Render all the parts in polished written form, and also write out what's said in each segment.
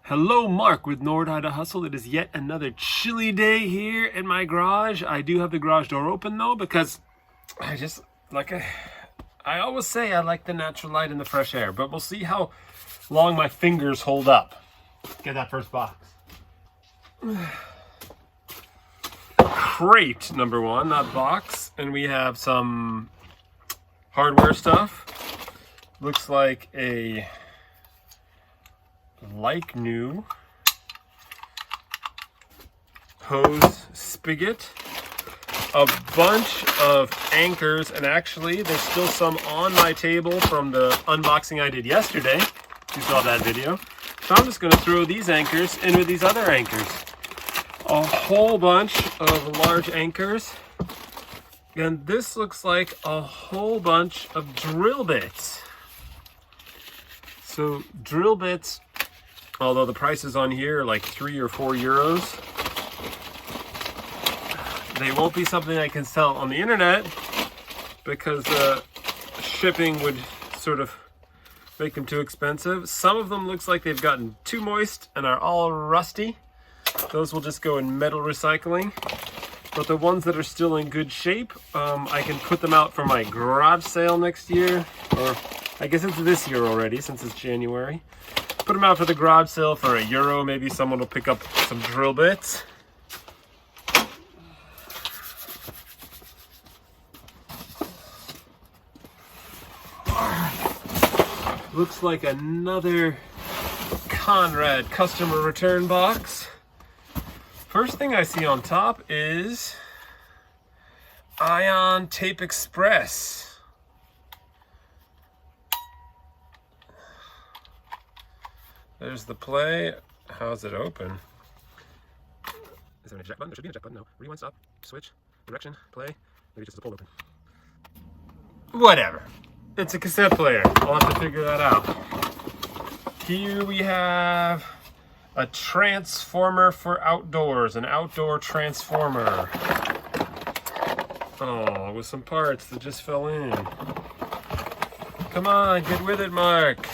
Hello, Mark with Nord How to Hustle. It is yet another chilly day here in my garage. I do have the garage door open though because I always say I like the natural light and the fresh air, but we'll see how long my fingers hold up. Get that first box. Crate number one, not box, and we have some hardware stuff. Looks like a new hose spigot, a bunch of anchors, and actually there's still some on my table from the unboxing I did yesterday. You saw that video. So I'm just going to throw these anchors in with these other anchors. A whole bunch of large anchors, and this looks like a whole bunch of drill bits. So drill bits, although the prices on here are like 3 or 4 euros, they won't be something I can sell on the internet because shipping would sort of make them too expensive. Some of them looks like they've gotten too moist and are all rusty. Those will just go in metal recycling. But the ones that are still in good shape, I can put them out for my garage sale next year, or I guess it's this year already since it's January. Put them out for the garage sale for €1. Maybe someone will pick up some drill bits. Looks like another Conrad customer return box. First thing I see on top is Ion Tape Express. There's the play. How's it open? Is there an eject button? There should be an eject button. No. Rewind, stop, switch, direction, play. Maybe just a pull open. Whatever. It's a cassette player. I'll have to figure that out. Here we have a transformer for outdoors, an outdoor transformer. Oh, with some parts that just fell in. Come on, get with it, Mark.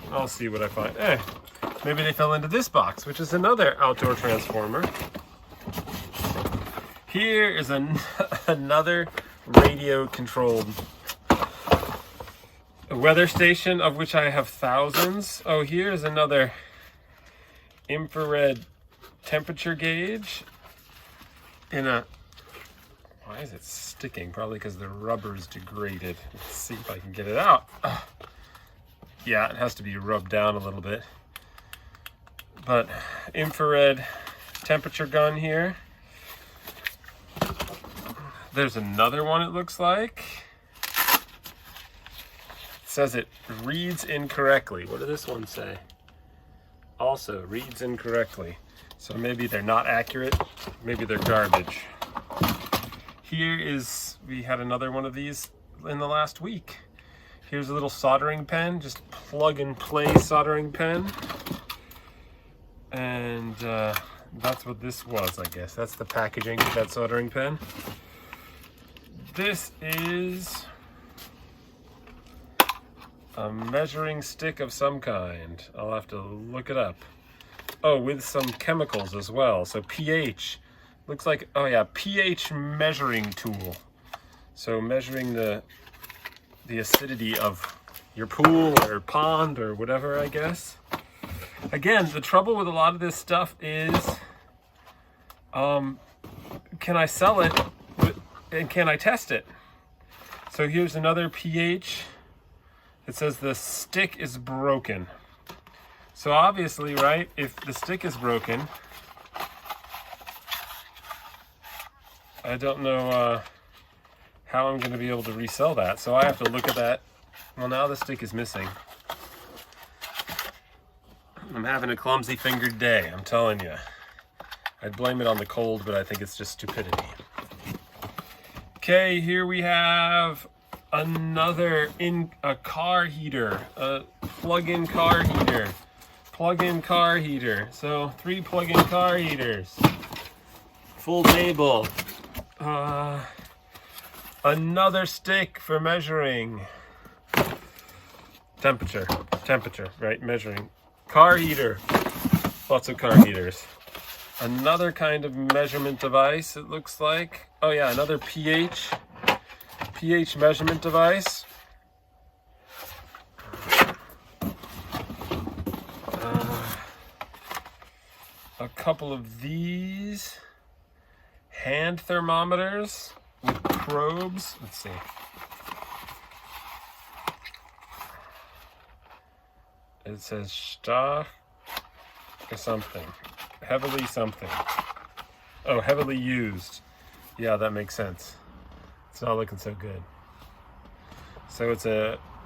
I'll see what I find. Maybe they fell into this box, which is another outdoor transformer. Here is another radio-controlled weather station, of which I have thousands. Oh, here's another infrared temperature gauge in a... Why is it sticking? Probably because the rubber's degraded. Let's see if I can get it out. Yeah, it has to be rubbed down a little bit. But infrared temperature gun here. There's another one, it looks like. It says it reads incorrectly. What does this one say? Also reads incorrectly. So maybe they're not accurate. Maybe they're garbage. Here is, we had another one of these in the last week. Here's a little soldering pen, just plug and play soldering pen. And that's what this was, I guess. That's the packaging of that soldering pen. This is a measuring stick of some kind. I'll have to look it up. Oh, with some chemicals as well. So pH. Looks like, oh yeah, pH measuring tool. So measuring the acidity of your pool or pond or whatever, I guess. Again, the trouble with a lot of this stuff is, can I sell it and can I test it? So here's another pH. It says the stick is broken. So obviously, right, if the stick is broken, I don't know how I'm going to be able to resell that. So I have to look at that. Well, now the stick is missing. I'm having a clumsy fingered day, I'm telling you. I'd blame it on the cold, but I think it's just stupidity. Okay, here we have another car heater, a plug-in car heater. Plug-in car heater. So 3 plug-in car heaters. Full table. Another stick for measuring temperature. temperature, right? Measuring. Car heater. Lots of car heaters. Another kind of measurement device, it looks like. Oh yeah, another pH measurement device. A couple of these hand thermometers with probes. Let's see. It says Stark or something. Heavily something. Oh, heavily used. Yeah, that makes sense. It's not looking so good. So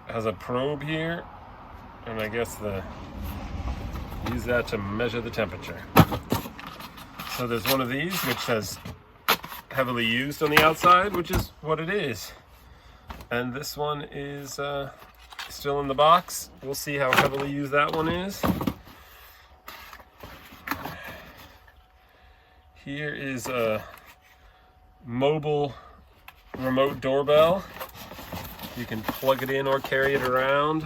has a probe here, and I guess use that to measure the temperature. So there's one of these which says heavily used on the outside, which is what it is. And this one is still in the box. We'll see how heavily used that one is. Here is a mobile remote doorbell. You can plug it in or carry it around.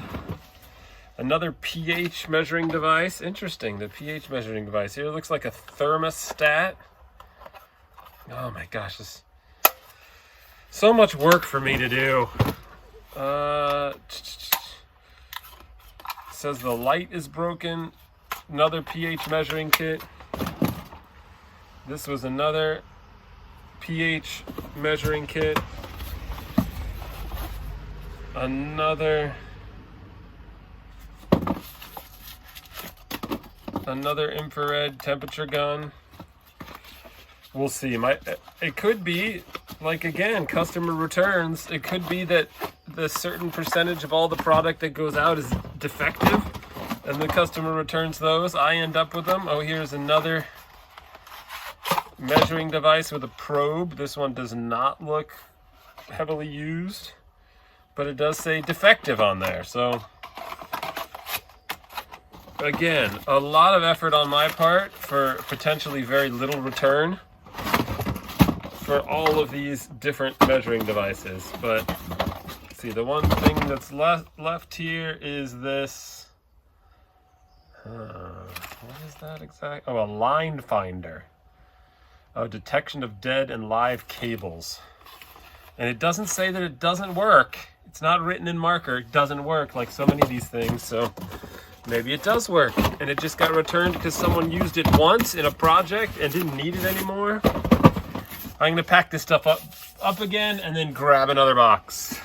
Another pH measuring device. Interesting, the pH measuring device. Here it looks like a thermostat. Oh my gosh, this so much work for me to do. Says the light is broken. Another pH measuring kit. This was another pH measuring kit. Another infrared temperature gun. We'll see. It could be, like, again, customer returns. It could be that the certain percentage of all the product that goes out is defective, and the customer returns those. I end up with them. Oh, here's another measuring device with a probe. This one does not look heavily used, but it does say defective on there. So again, a lot of effort on my part for potentially very little return for all of these different measuring devices. But see, the one thing that's left here is this. What is that exact? Oh, a line finder. Oh, detection of dead and live cables. And it doesn't say that it doesn't work. It's not written in marker. It doesn't work like so many of these things. So maybe it does work and it just got returned because someone used it once in a project and didn't need it anymore. I'm gonna pack this stuff up again and then grab another box.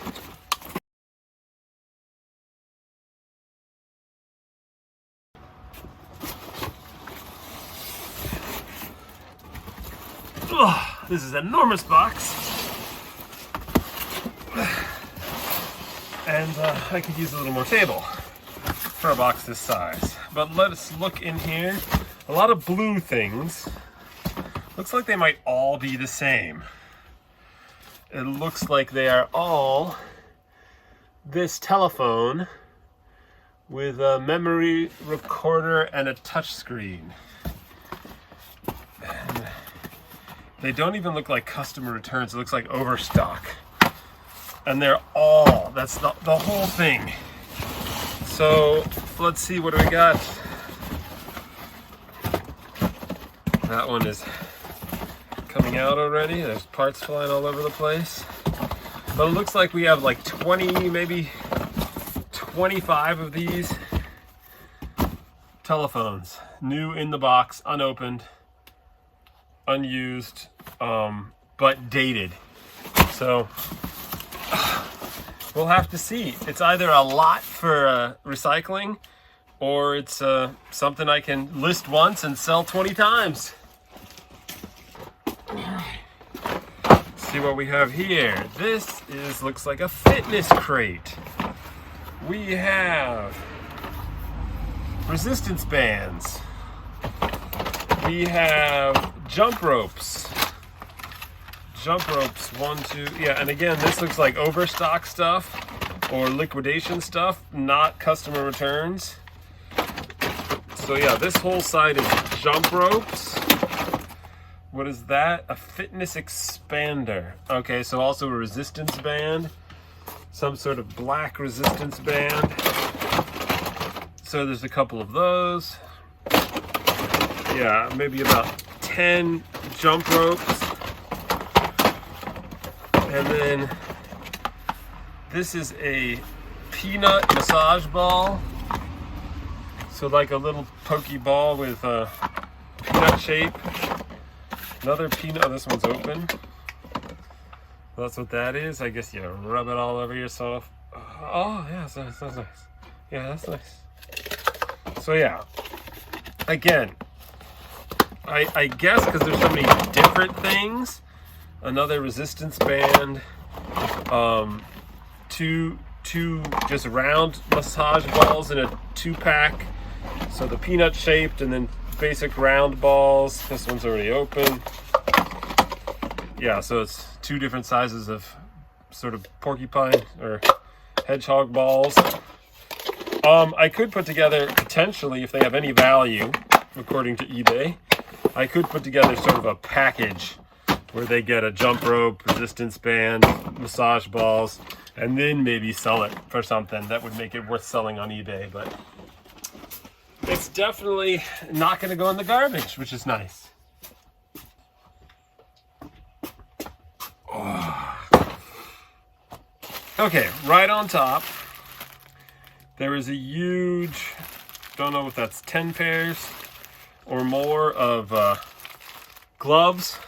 Ugh, this is an enormous box. And I could use a little more table for a box this size. But let us look in here. A lot of blue things. Looks like they might all be the same. It looks like they are all this telephone with a memory recorder and a touch screen. And they don't even look like customer returns. It looks like overstock. And they're all, that's the whole thing. So let's see, what do we got? That one is coming out already. There's parts flying all over the place. But it looks like we have like 20, maybe 25 of these telephones. New in the box, unopened, unused, but dated. So we'll have to see. It's either a lot for recycling, or it's something I can list once and sell 20 times. See what we have here. This looks like a fitness crate. We have resistance bands. We have jump ropes. Jump ropes, 1, 2, yeah, and again, this looks like overstock stuff or liquidation stuff, not customer returns. So yeah, this whole side is jump ropes. What is that? A fitness expander. Okay, so also a resistance band, some sort of black resistance band. So there's a couple of those. Yeah, maybe about 10 jump ropes. And then this is a peanut massage ball. So like a little pokey ball with a peanut shape. Another peanut, oh, this one's open. That's what that is. I guess you rub it all over yourself. Oh, yeah, that's nice. Yeah, that's nice. So yeah, again, I guess because there's so many different things, another resistance band, two just round massage balls in a 2-pack. So the peanut shaped and then basic round balls. This one's already open. Yeah, so it's 2 different sizes of sort of porcupine or hedgehog balls. I could put together, potentially, if they have any value, according to eBay, I could put together sort of a package where they get a jump rope, resistance band, massage balls, and then maybe sell it for something that would make it worth selling on eBay. But it's definitely not going to go in the garbage, which is nice. Oh. Okay, right on top, there is a huge, don't know if that's 10 pairs or more of gloves,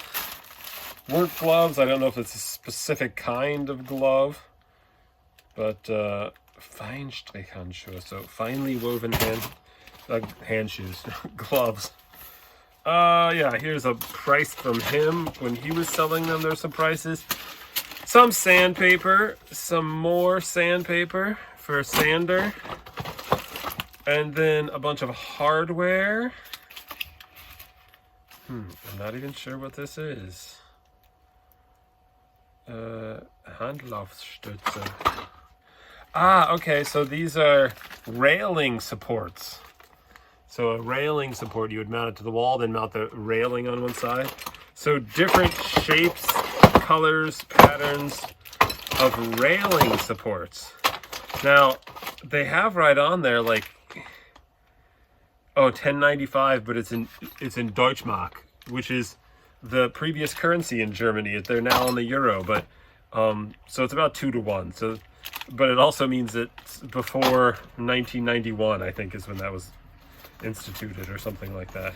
work gloves. I don't know if it's a specific kind of glove, but Feinstrichhandschuhe, so finely woven hand shoes, gloves. Yeah, here's a price from him when he was selling them. There's some prices. Some sandpaper, some more sandpaper for a sander, and then a bunch of hardware. I'm not even sure what this is. Handlaufstütze. Ah, okay, so these are railing supports. So a railing support, you would mount it to the wall, then mount the railing on one side. So different shapes, colors, patterns of railing supports. Now, they have right on there like, oh, 10.95, but it's in Deutschmark, which is the previous currency in Germany. They're now on the euro, but so it's about 2 to 1. So, but it also means that before 1991, I think, is when that was instituted or something like that.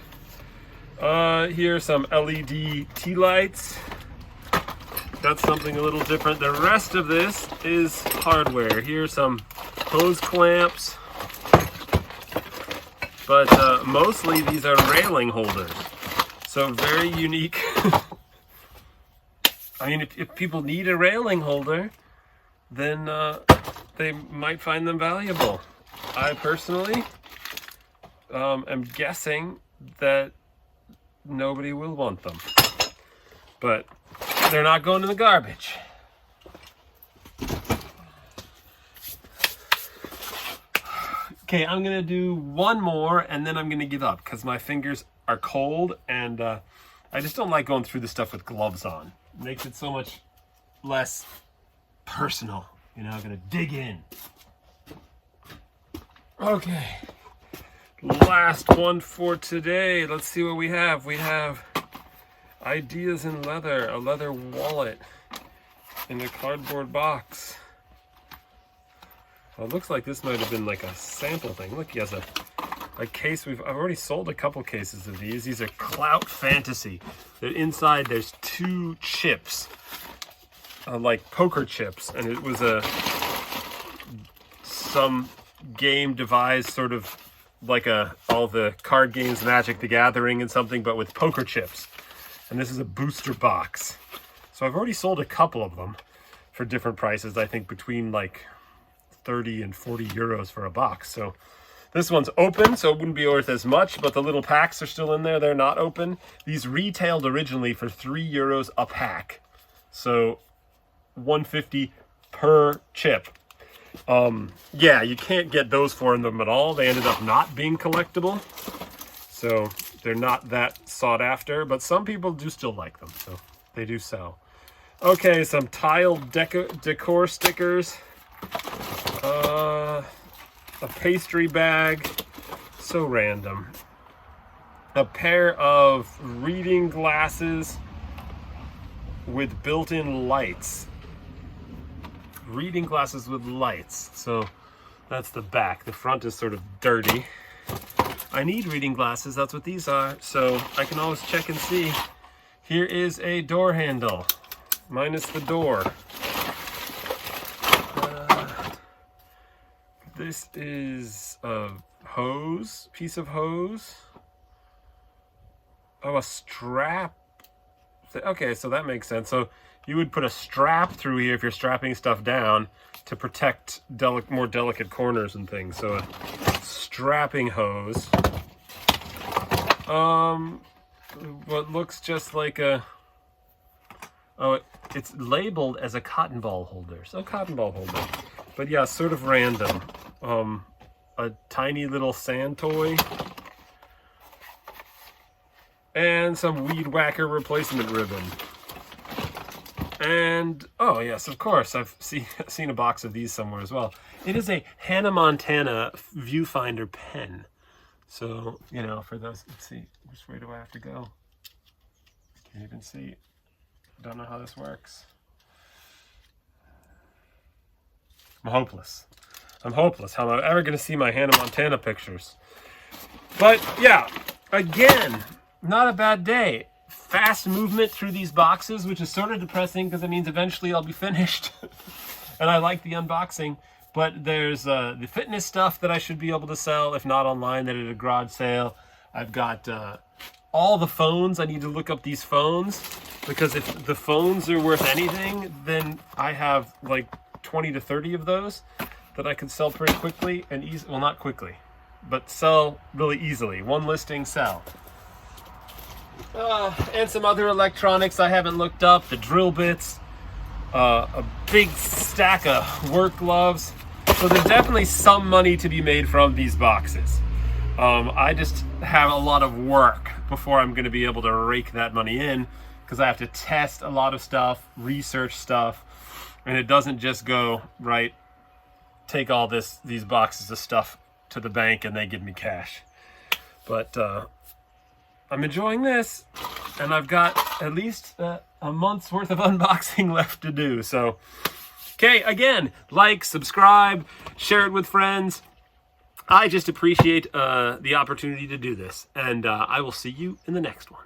Here are some LED tea lights. That's something a little different. The rest of this is hardware. Here's some hose clamps, but mostly these are railing holders. So very unique. I mean, if people need a railing holder, then they might find them valuable. I personally am guessing that nobody will want them, but they're not going in the garbage. Okay, I'm gonna do one more and then I'm gonna give up because my fingers are cold and I just don't like going through the stuff with gloves on. It makes it so much less personal. You know, I'm gonna dig in. Okay, last one for today. Let's see what we have. We have Ideas in Leather, a leather wallet in a cardboard box. Well, it looks like this might have been like a sample thing. Look, he has a case. I've already sold a couple cases of these. These are Clout Fantasy. They're inside, there's 2 chips, like poker chips, and it was some game devised sort of like all the card games, Magic the Gathering and something, but with poker chips. And this is a booster box. So I've already sold a couple of them for different prices. I think between like 30 and 40 euros for a box. So this one's open, so it wouldn't be worth as much, but the little packs are still in there. They're not open. These retailed originally for 3 euros a pack. So 150 per chip. Yeah, you can't get those for them at all. They ended up not being collectible. So they're not that sought after, but some people do still like them, so they do sell. Okay, some tile decor stickers. a pastry bag, so random. A pair of reading glasses with built-in lights. Reading glasses with lights. So that's the back. The front is sort of dirty. I need reading glasses, that's what these are, so I can always check and see. Here is a door handle, minus the door. This is a hose, piece of hose. Oh, a strap. Okay, so that makes sense. So you would put a strap through here if you're strapping stuff down to protect more delicate corners and things. So a strapping hose. What looks just like a... Oh, it's labeled as a cotton ball holder. So cotton ball holder. But yeah, sort of random. A tiny little sand toy. And some weed whacker replacement ribbon. And, oh yes, of course, I've seen a box of these somewhere as well. It is a Hannah Montana viewfinder pen. So, you know, for those, let's see, which way do I have to go? Can't even see. Don't know how this works. I'm hopeless. I'm hopeless. How am I ever going to see my Hannah Montana pictures? But, yeah, again, not a bad day. Fast movement through these boxes, which is sort of depressing because it means eventually I'll be finished. And I like the unboxing. But there's the fitness stuff that I should be able to sell, if not online, then at a garage sale. I've got all the phones. I need to look up these phones because if the phones are worth anything, then I have like 20 to 30 of those that I could sell pretty quickly and well, not quickly, but sell really easily. One listing, sell. And some other electronics I haven't looked up, the drill bits, a big stack of work gloves. So there's definitely some money to be made from these boxes. I just have a lot of work before I'm going to be able to rake that money in because I have to test a lot of stuff, research stuff, and it doesn't just go, right, take all these boxes of stuff to the bank and they give me cash. But I'm enjoying this, and I've got at least a month's worth of unboxing left to do. So, okay, again, like, subscribe, share it with friends. I just appreciate the opportunity to do this, and I will see you in the next one.